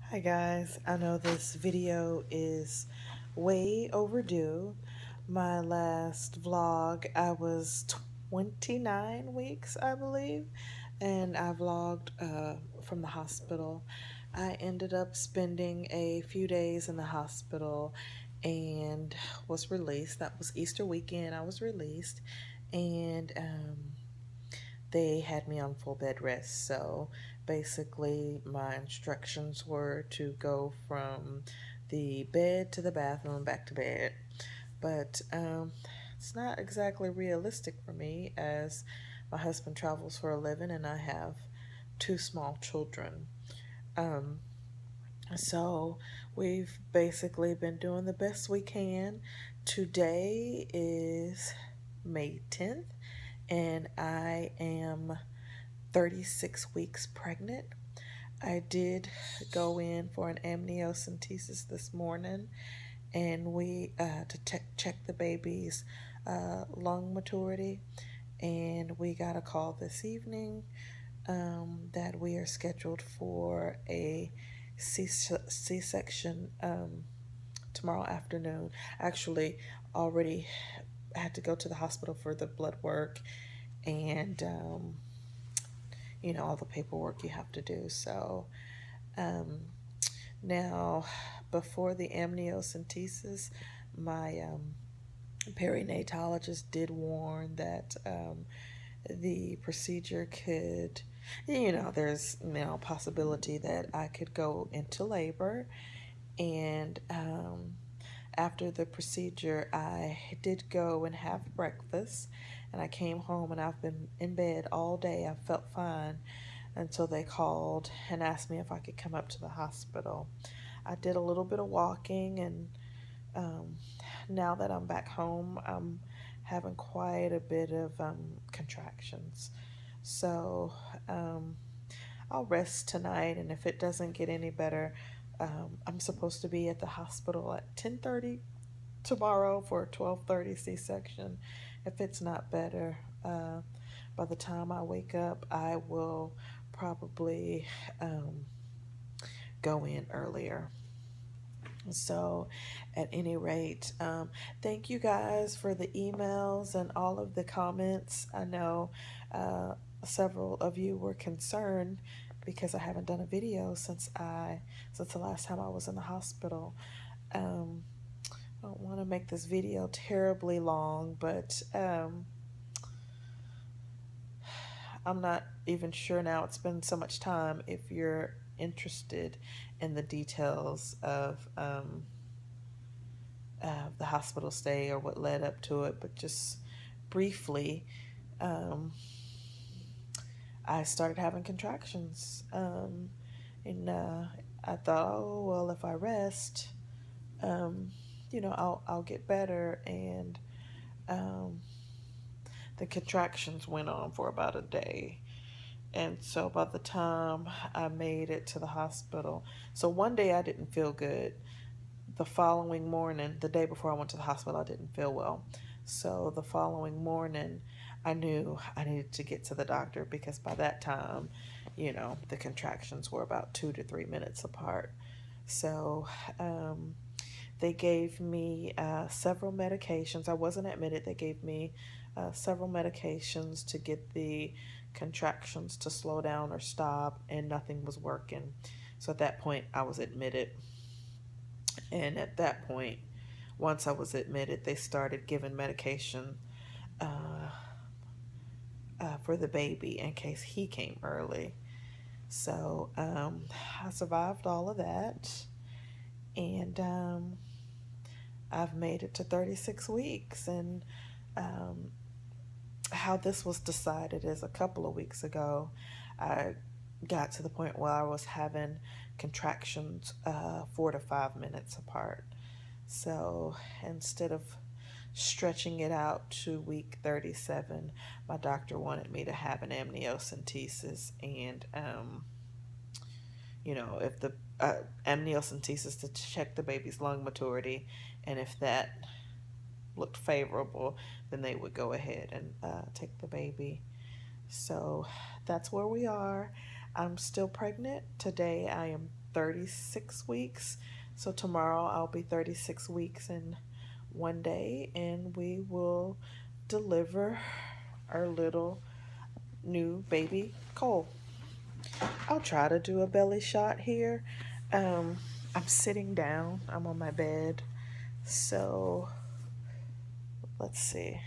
Hi guys, I know this video is way overdue. My last vlog, I was 29 weeks, I believe, and I vlogged from the hospital. I ended up spending a few days in the hospital and was released. That was Easter weekend. I was released, and they had me on full bed rest. So basically, my instructions were to go from the bed to the bathroom, back to bed. But it's not exactly realistic for me as my husband travels for a living and I have two small children. Um, so we've basically been doing the best we can. Today is May 10th, and I am 36 weeks pregnant. I did go in for an amniocentesis this morning, and we to check the baby's lung maturity, and we got a call this evening that we are scheduled for a C-section tomorrow afternoon. Actually, already had to go to the hospital for the blood work and all the paperwork you have to do. So um, now, before the amniocentesis, my perinatologist did warn that the procedure could, there's possibility that I could go into labor. And after the procedure, I did go and have breakfast, and I came home and I've been in bed all day. I felt fine until they called and asked me if I could come up to the hospital. I did a little bit of walking, and um, now that I'm back home, I'm having quite a bit of contractions. So um, I'll rest tonight, and if it doesn't get any better, I'm supposed to be at the hospital at 10:30 tomorrow for a 12:30 C-section. If it's not better, by the time I wake up, I will probably um, go in earlier. So, at any rate, thank you guys for the emails and all of the comments. I know uh, several of you were concerned because I haven't done a video since the last time I was in the hospital. Um, I don't want to make this video terribly long, but I'm not even sure now. It's been so much time. If you're interested in the details of the hospital stay or what led up to it, but just briefly, um, I started having contractions. And I thought, oh, well, if I rest, um, I'll get better. And um, the contractions went on for about a day. And so by the time I made it to the hospital, so one day I didn't feel good. The following morning, the day before I went to the hospital, I didn't feel well. So the following morning, I knew I needed to get to the doctor because by that time, the contractions were about 2 to 3 minutes apart. So they gave me several medications. I wasn't admitted. They gave me several medications to get the contractions to slow down or stop, and nothing was working. So at that point, I was admitted. And at that point, once I was admitted, they started giving medication uh, for the baby in case he came early. So I survived all of that, and I've made it to 36 weeks. And um, how this was decided is a couple of weeks ago, I got to the point where I was having contractions 4 to 5 minutes apart. So instead of stretching it out to week 37, my doctor wanted me to have an amniocentesis. And, if the amniocentesis to check the baby's lung maturity, and if that looked favorable, then they would go ahead and take the baby. So that's where we are. I'm still pregnant. Today I am 36 weeks. So tomorrow I'll be 36 weeks in 1 day, and we will deliver our little new baby Cole. I'll try to do a belly shot here. I'm sitting down, I'm on my bed, so let's see.